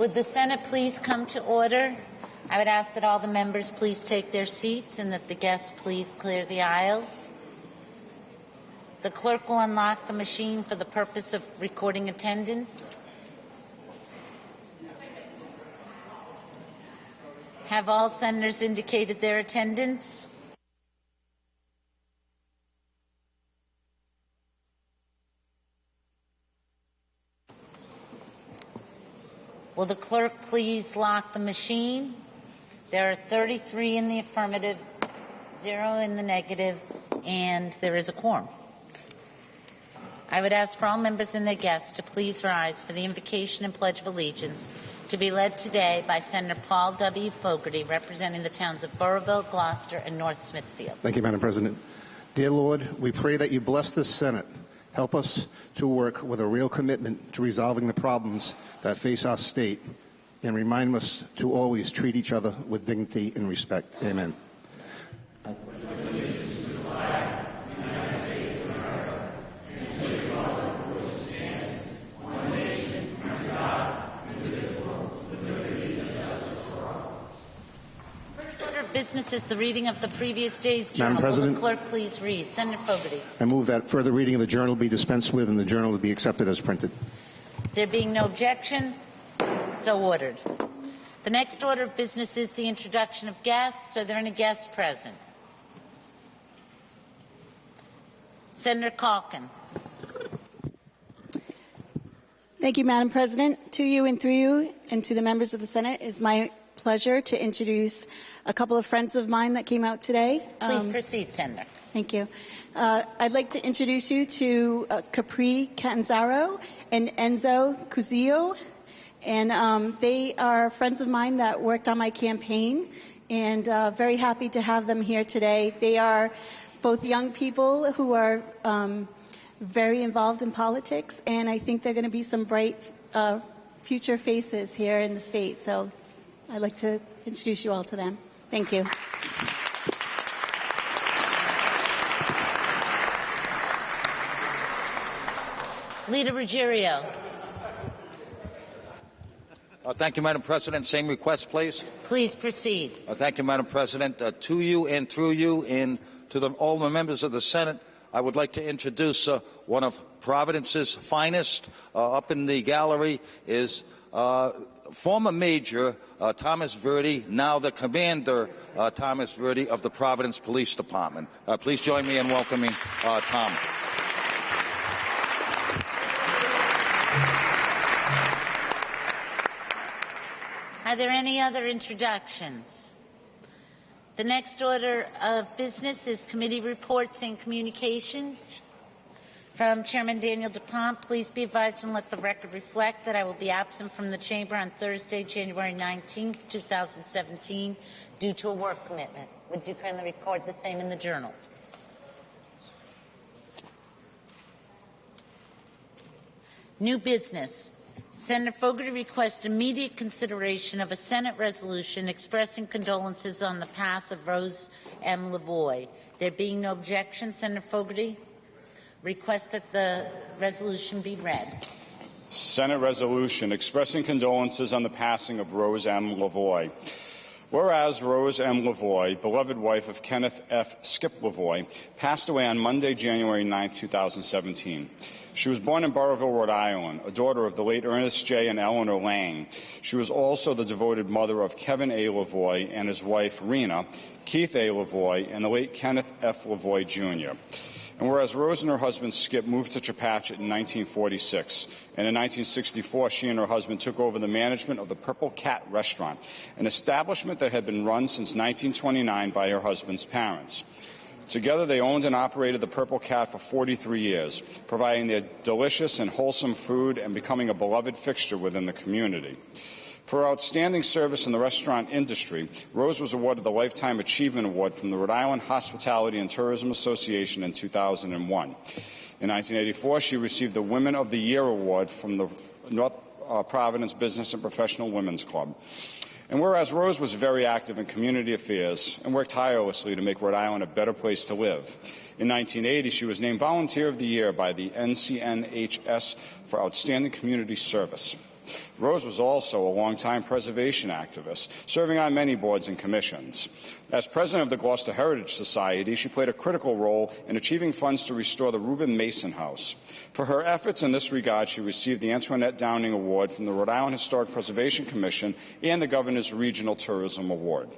Would the Senate please come to order? I would ask that all the members please take their seats and that the guests please clear the aisles. The clerk will unlock the machine for the purpose of recording attendance. Have all senators indicated their attendance? Will the clerk please lock the machine? There are 33 in the affirmative, 0 in the negative, and there is a quorum. I would ask for all members and their guests to please rise for the invocation and pledge of allegiance to be led today by Senator Paul W. Fogarty, representing the towns of Burrillville, Gloucester, and North Smithfield. Thank you, Madam President. Dear Lord, we pray that you bless this Senate. Help us to work with a real commitment to resolving the problems that face our state and remind us to always treat each other with dignity and respect. Amen. Business is the reading of the previous day's journal. Madam President, will the clerk please read? Senator Fogarty. I move that further reading of the journal be dispensed with and the journal be accepted as printed. There being no objection, so ordered. The next order of business is the introduction of guests. Are there any guests present? Senator Calkin. Thank you, Madam President. To you and through you and to the members of the Senate, it is my pleasure to introduce a couple of friends of mine that came out today. Please proceed, Senator. Thank you. I'd like to introduce you to Capri Catanzaro and Enzo Cuzillo. And they are friends of mine that worked on my campaign, and very happy to have them here today. They are both young people who are very involved in politics, and I think they're going to be some bright future faces here in the state. So I'd like to introduce you all to them. Thank you. Leader Ruggiero. Thank you, Madam President. Same request, please. Please proceed. Thank you, Madam President. To you and through you and to all the members of the Senate, I would like to introduce one of Providence's finest. Up in the gallery is former Major Thomas Verdi, now the Commander Thomas Verdi of the Providence Police Department. Please join me in welcoming Tom. Are there any other introductions? The next order of business is committee reports and communications. From Chairman Daniel DuPont, please be advised and let the record reflect that I will be absent from the chamber on Thursday, January 19th, 2017, due to a work commitment. Would you kindly record the same in the journal? New business. Senator Fogarty requests immediate consideration of a Senate resolution expressing condolences on the pass of Rose M. Lavoie. There being no objection, Senator Fogarty requests that the resolution be read. Senate resolution expressing condolences on the passing of Rose M. Lavoie. Whereas Rose M. Lavoie, beloved wife of Kenneth F. Skip Lavoie, passed away on Monday, January 9, 2017. She was born in Burrillville, Rhode Island, a daughter of the late Ernest J. and Eleanor Lang. She was also the devoted mother of Kevin A. Lavoie and his wife, Rena, Keith A. Lavoie, and the late Kenneth F. Lavoie, Jr. And whereas Rose and her husband Skip moved to Chepachet in 1946, and in 1964 she and her husband took over the management of the Purple Cat restaurant, an establishment that had been run since 1929 by her husband's parents. Together they owned and operated the Purple Cat for 43 years, providing their delicious and wholesome food and becoming a beloved fixture within the community. For her outstanding service in the restaurant industry, Rose was awarded the Lifetime Achievement Award from the Rhode Island Hospitality and Tourism Association in 2001. In 1984, she received the Women of the Year Award from the North Providence Business and Professional Women's Club. And whereas Rose was very active in community affairs and worked tirelessly to make Rhode Island a better place to live, in 1980 she was named Volunteer of the Year by the NCNHS for outstanding community service. Rose was also a longtime preservation activist, serving on many boards and commissions. As president of the Gloucester Heritage Society, she played a critical role in achieving funds to restore the Reuben Mason House. For her efforts in this regard, she received the Antoinette Downing Award from the Rhode Island Historic Preservation Commission and the Governor's Regional Tourism Award.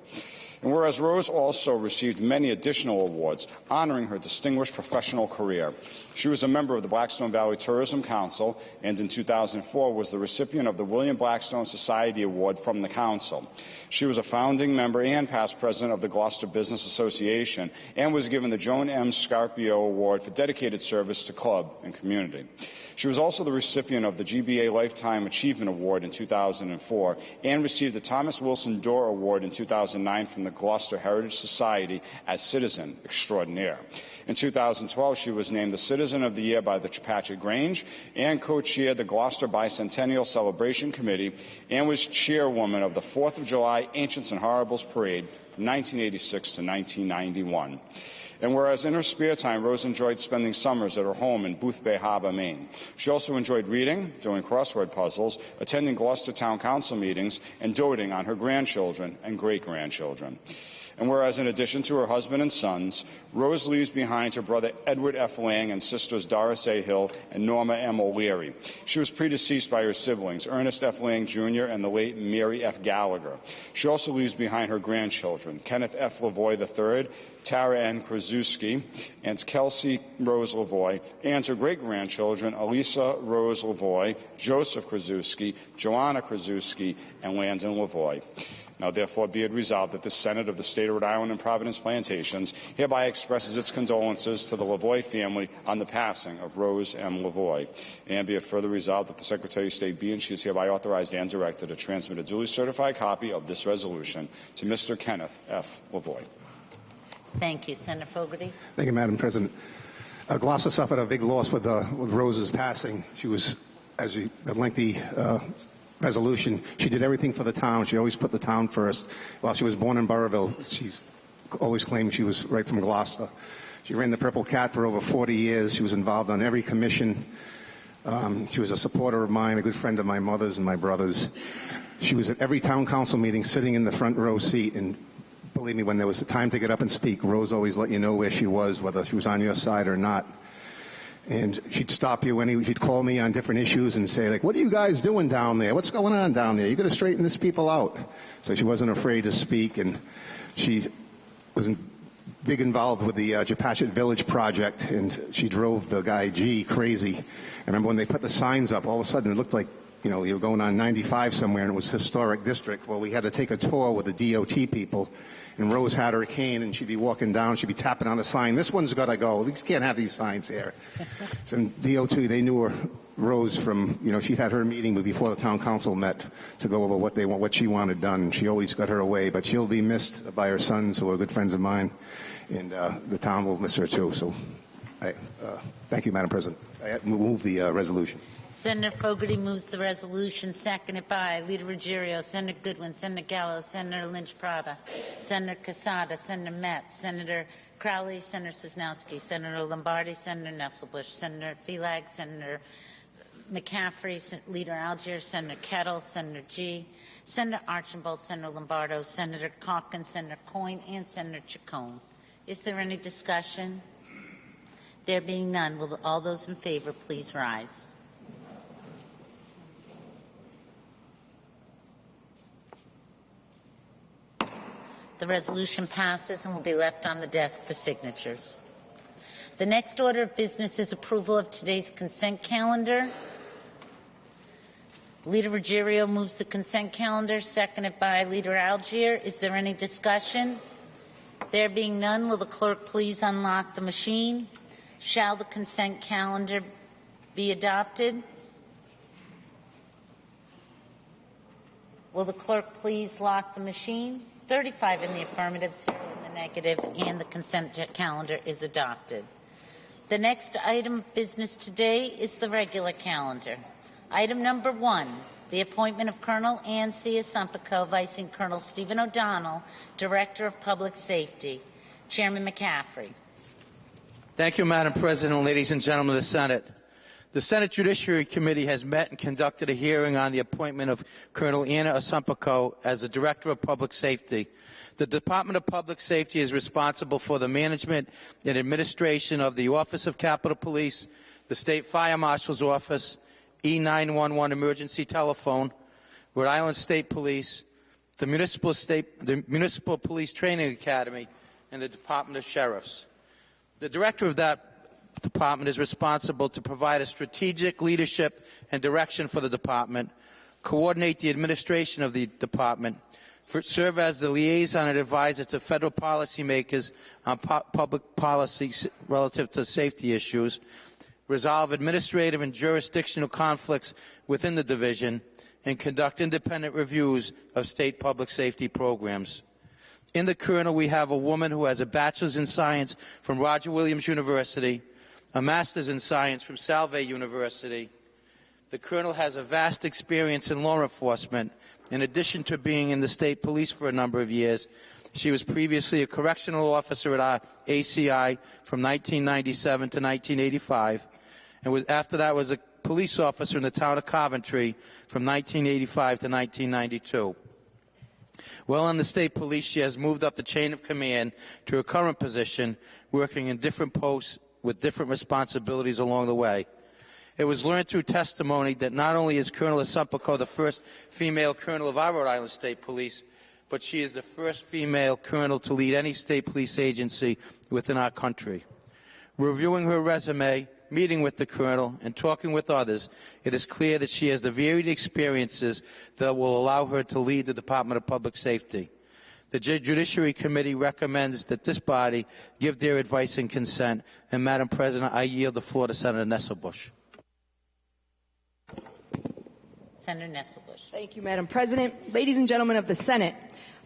And whereas Rose also received many additional awards honoring her distinguished professional career, she was a member of the Blackstone Valley Tourism Council and in 2004 was the recipient of the William Blackstone Society Award from the Council. She was a founding member and past president of the Gloucester Business Association and was given the Joan M. Scarpio Award for dedicated service to club and community. She was also the recipient of the GBA Lifetime Achievement Award in 2004 and received the Thomas Wilson Dorr Award in 2009 from the Gloucester Heritage Society as Citizen Extraordinaire. In 2012, she was named the Citizen of the Year by the Chepachet Grange and co-chaired the Gloucester Bicentennial Celebration Committee and was chairwoman of the 4th of July Ancients and Horribles Parade from 1986 to 1991. And whereas in her spare time, Rose enjoyed spending summers at her home in Boothbay Harbor, Maine. She also enjoyed reading, doing crossword puzzles, attending Gloucester Town Council meetings, and doting on her grandchildren and great-grandchildren. And whereas in addition to her husband and sons, Rose leaves behind her brother Edward F. Lang and sisters Doris A. Hill and Norma M. O'Leary. She was predeceased by her siblings, Ernest F. Lang Jr. and the late Mary F. Gallagher. She also leaves behind her grandchildren, Kenneth F. Lavoie III, Tara N. Krasuski, and Kelsey Rose Lavoie, and her great-grandchildren, Elisa Rose Lavoie, Joseph Krasuski, Joanna Krasuski, and Landon Lavoie. Now, therefore, be it resolved that the Senate of the State of Rhode Island and Providence Plantations hereby expresses its condolences to the Lavoie family on the passing of Rose M. Lavoie. And be it further resolved that the Secretary of State be and she is hereby authorized and directed to transmit a duly certified copy of this resolution to Mr. Kenneth F. Lavoie. Thank you. Senator Fogarty. Thank you, Madam President. Gloucester suffered a big loss with Rose's passing. She was, as a lengthy resolution, she did everything for the town. She always put the town first. While she was born in Burrillville, she's always claimed she was right from Gloucester. She ran the Purple Cat for over 40 years. She was involved on every commission. She was a supporter of mine, a good friend of my mother's and my brother's. She was at every town council meeting sitting in the front row seat, and believe me, when there was the time to get up and speak, Rose always let you know where she was, whether she was on your side or not. And she'd stop you she'd call me on different issues and say, like, what are you guys doing down there? What's going on down there? You got to straighten these people out. So she wasn't afraid to speak, and she was big involved with the Chepachet Village project, and she drove the guy G crazy. I remember when they put the signs up, all of a sudden it looked like, you know, you were going on 95 somewhere and it was historic district. Well, we had to take a tour with the DOT people, and Rose had her cane, and she'd be walking down, she'd be tapping on the sign. This one's got to go. These can't have these signs here. And DOT, they knew her, Rose, from, you know, she had her meeting before the town council met to go over what she wanted done. She always got her way, but she'll be missed by her sons, who are good friends of mine, and the town will miss her too. So, thank you, Madam President. I move the resolution. Senator Fogarty moves the resolution, seconded by Leader Ruggiero, Senator Goodwin, Senator Gallo, Senator Lynch-Prada, Senator Casada, Senator Metz, Senator Crowley, Senator Sosnowski, Senator Lombardi, Senator Nesselbush, Senator Felag, Senator McCaffrey, Leader Algier, Senator Kettle, Senator G, Senator Archambault, Senator Lombardo, Senator Calkins, Senator Coyne, and Senator Chacon. Is there any discussion? There being none, will all those in favor please rise? The resolution passes and will be left on the desk for signatures. The next order of business is approval of today's consent calendar. Leader Ruggiero moves the consent calendar, seconded by Leader Algier. Is there any discussion? There being none, will the clerk please unlock the machine? Shall the consent calendar be adopted? Will the clerk please lock the machine? 35 in the affirmative, 0 in the negative, and the consent calendar is adopted. The next item of business today is the regular calendar. Item number 1, the appointment of Colonel Ann C. Asumpico, Vicing Colonel Stephen O'Donnell, Director of Public Safety. Chairman McCaffrey. Thank you, Madam President, ladies and gentlemen of the Senate. The Senate Judiciary Committee has met and conducted a hearing on the appointment of Colonel Anna Osumpico as the Director of Public Safety. The Department of Public Safety is responsible for the management and administration of the Office of Capitol Police, the State Fire Marshal's Office, E911 Emergency Telephone, Rhode Island State Police, the Municipal Police Training Academy, and the Department of Sheriffs. The Director of that department is responsible to provide a strategic leadership and direction for the department, coordinate the administration of the department, serve as the liaison and advisor to federal policymakers on public policy relative to safety issues, resolve administrative and jurisdictional conflicts within the division, and conduct independent reviews of state public safety programs. In the Colonel, we have a woman who has a bachelor's in science from Roger Williams University, a master's in science from Salve University. The Colonel has a vast experience in law enforcement. In addition to being in the state police for a number of years, she was previously a correctional officer at our ACI from 1997 to 1985, and after that was a police officer in the town of Coventry from 1985 to 1992. While in the state police, she has moved up the chain of command to her current position, working in different posts with different responsibilities along the way. It was learned through testimony that not only is Colonel Osumpico the first female colonel of our Rhode Island State Police, but she is the first female colonel to lead any state police agency within our country. Reviewing her resume, meeting with the colonel, and talking with others, it is clear that she has the varied experiences that will allow her to lead the Department of Public Safety. The Judiciary Committee recommends that this body give their advice and consent. And, Madam President, I yield the floor to Senator Nesselbush. Senator Nesselbush. Thank you, Madam President. Ladies and gentlemen of the Senate,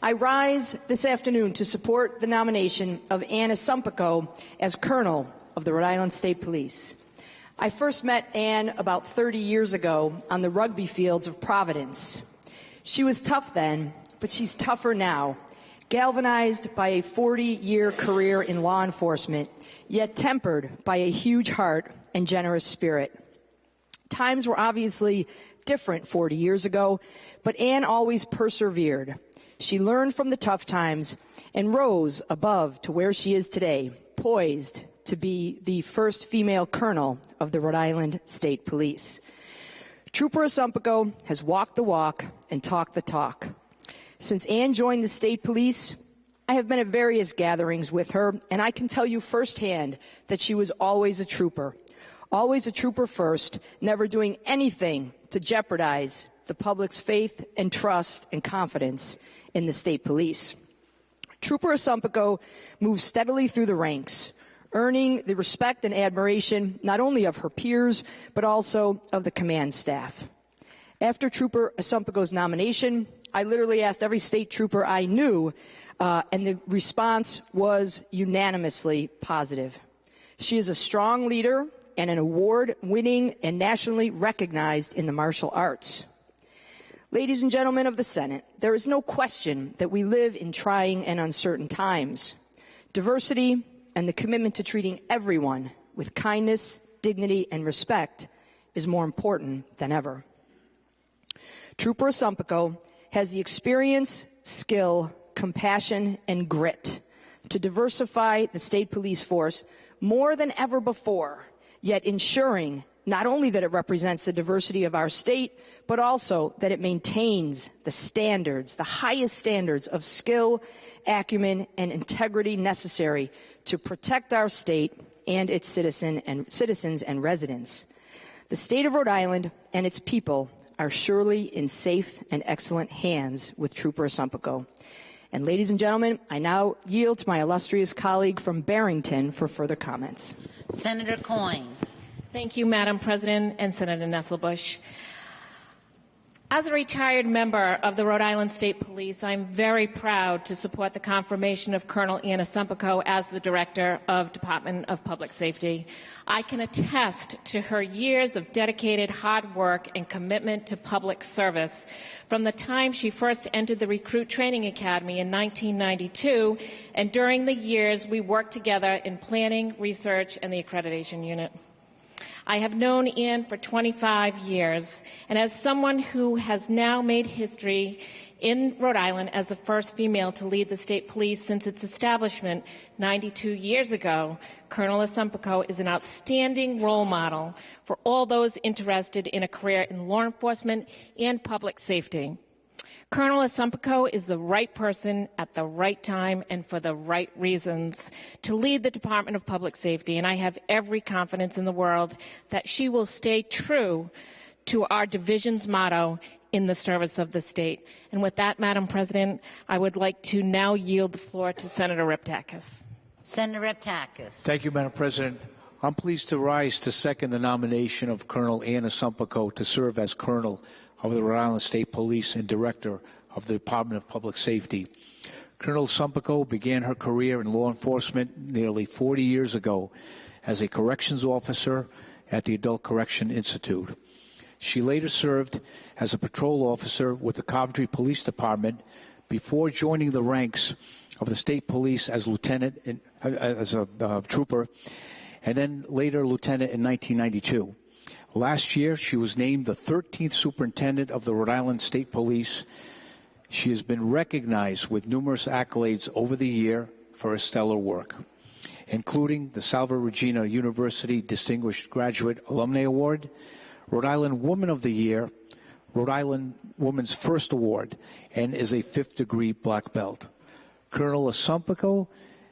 I rise this afternoon to support the nomination of Ann Osumpico as Colonel of the Rhode Island State Police. I first met Ann about 30 years ago on the rugby fields of Providence. She was tough then, but she's tougher now, galvanized by a 40-year career in law enforcement, yet tempered by a huge heart and generous spirit. Times were obviously different 40 years ago, but Ann always persevered. She learned from the tough times and rose above to where she is today, poised to be the first female colonel of the Rhode Island State Police. Trooper Osumpico has walked the walk and talked the talk. Since Ann joined the state police, I have been at various gatherings with her, and I can tell you firsthand that she was always a trooper first, never doing anything to jeopardize the public's faith and trust and confidence in the state police. Trooper Osumpico moved steadily through the ranks, earning the respect and admiration not only of her peers, but also of the command staff. After Trooper Osumpico's nomination, I literally asked every state trooper I knew, and the response was unanimously positive. She is a strong leader and an award-winning and nationally recognized in the martial arts. Ladies and gentlemen of the Senate, there is no question that we live in trying and uncertain times. Diversity and the commitment to treating everyone with kindness, dignity, and respect is more important than ever. Trooper Osumpico has the experience, skill, compassion, and grit to diversify the state police force more than ever before, yet ensuring not only that it represents the diversity of our state, but also that it maintains the standards, the highest standards of skill, acumen, and integrity necessary to protect our state and its citizens and residents. The state of Rhode Island and its people are surely in safe and excellent hands with Trooper Osumpico. And ladies and gentlemen, I now yield to my illustrious colleague from Barrington for further comments. Senator Coyne. Thank you, Madam President and Senator Nesselbush. As a retired member of the Rhode Island State Police, I'm very proud to support the confirmation of Colonel Ann Osumpico as the Director of Department of Public Safety. I can attest to her years of dedicated hard work and commitment to public service from the time she first entered the Recruit Training Academy in 1992, and during the years we worked together in planning, research, and the accreditation unit. I have known Ann for 25 years, and as someone who has now made history in Rhode Island as the first female to lead the state police since its establishment 92 years ago, Colonel Asumpico is an outstanding role model for all those interested in a career in law enforcement and public safety. Colonel Asumpico is the right person at the right time and for the right reasons to lead the Department of Public Safety, and I have every confidence in the world that she will stay true to our division's motto, in the service of the state. And with that, Madam President, I would like to now yield the floor to Senator Reptakis. Senator Reptakis. Thank you, Madam President. I'm pleased to rise to second the nomination of Colonel Ann Asumpico to serve as Colonel of the Rhode Island State Police and Director of the Department of Public Safety. Colonel Asumpico began her career in law enforcement nearly 40 years ago as a corrections officer at the Adult Correction Institute. She later served as a patrol officer with the Coventry Police Department before joining the ranks of the state police as lieutenant, as a trooper, and then later lieutenant in 1992. Last year, she was named the 13th superintendent of the Rhode Island State Police. She has been recognized with numerous accolades over the year for her stellar work, including the Salve Regina University Distinguished Graduate Alumni Award, Rhode Island Woman of the Year, Rhode Island Woman's First Award, and is a 5th-degree black belt. Colonel Asumpico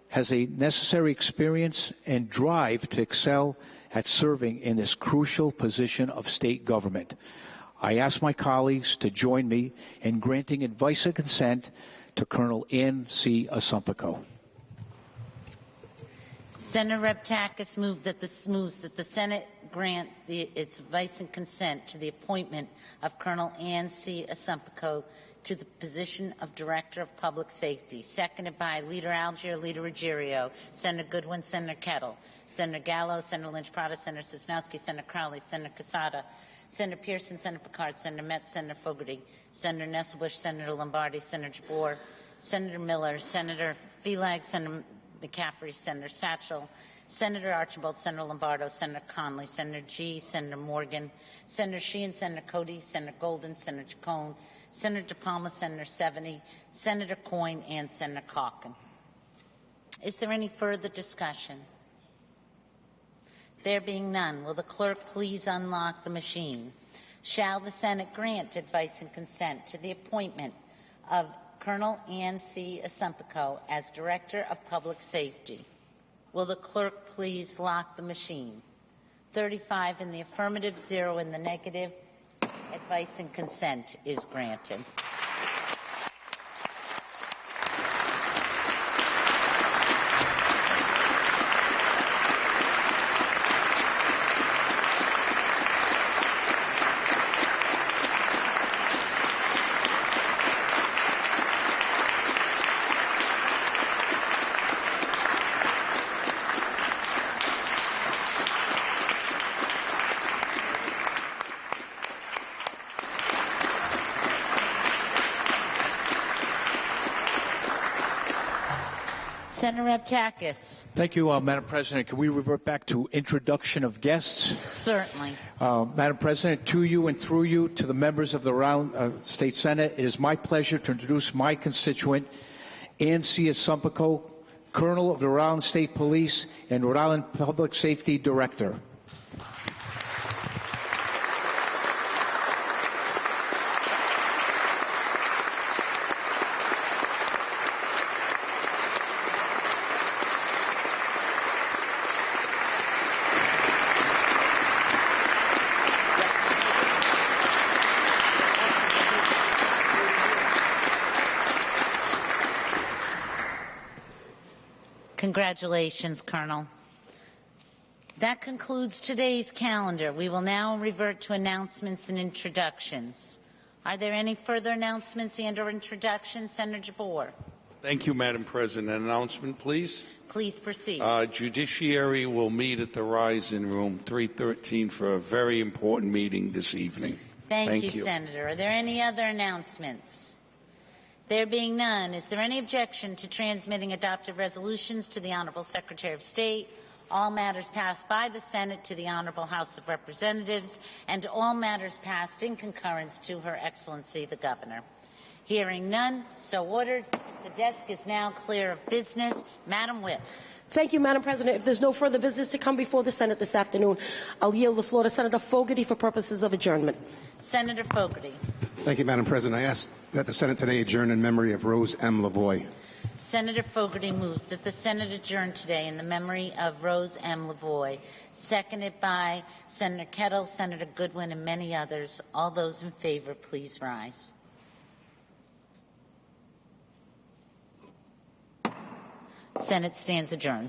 has a necessary experience and drive to excel at serving in this crucial position of state government. I ask my colleagues to join me in granting advice and consent to Colonel Ann C. Asumpico. Senator Reptakis moves that the Senate grant its advice and consent to the appointment of Colonel Ann C. Asumpico to the position of Director of Public Safety, seconded by Leader Algier, Leader Ruggiero, Senator Goodwin, Senator Kettle, Senator Gallo, Senator Lynch-Prada, Senator Sosnowski, Senator Crowley, Senator Casada, Senator Pearson, Senator Picard, Senator Metz, Senator Fogarty, Senator Nesselbush, Senator Lombardi, Senator Jabor, Senator Miller, Senator Felag, Senator McCaffrey, Senator Satchel, Senator Archibald, Senator Lombardo, Senator Conley, Senator G, Senator Morgan, Senator Sheehan, Senator Cody, Senator Golden, Senator Chacon, Senator DePalma, Senator Seveny, Senator Coyne, and Senator Calkin. Is there any further discussion? There being none, will the clerk please unlock the machine? Shall the Senate grant advice and consent to the appointment of Colonel Ann C. Asumpico as Director of Public Safety? Will the clerk please lock the machine? 35 in the affirmative, 0 in the negative. Advice and consent is granted. Senator Reptakis. Thank you, Madam President. Can we revert back to introduction of guests? Certainly. Madam President, to you and through you to the members of the Rhode Island State Senate, it is my pleasure to introduce my constituent, Ann C. Asumpico, Colonel of the Rhode Island State Police and Rhode Island Public Safety Director. Congratulations, Colonel. That concludes today's calendar. We will now revert to announcements and introductions. Are there any further announcements and/or introductions? Senator Jabor. Thank you, Madam President. An announcement, please. Please proceed. Judiciary will meet at the Rise in Room 313 for a very important meeting this evening. Thank you, Senator. Are there any other announcements? There being none, is there any objection to transmitting adopted resolutions to the Honorable Secretary of State All matters passed by the Senate to the Honorable House of Representatives, and all matters passed in concurrence to Her Excellency the Governor. Hearing none, so ordered. The desk is now clear of business. Madam Whip. Thank you, Madam President. If there's no further business to come before the Senate this afternoon, I'll yield the floor to Senator Fogarty for purposes of adjournment. Senator Fogarty. Thank you, Madam President. I ask that the Senate today adjourn in memory of Rose M. Lavoie. Senator Fogarty moves that the Senate adjourn today in the memory of Rose M. Lavoie, seconded by Senator Kettle, Senator Goodwin, and many others. All those in favor, please rise. Senate stands adjourned.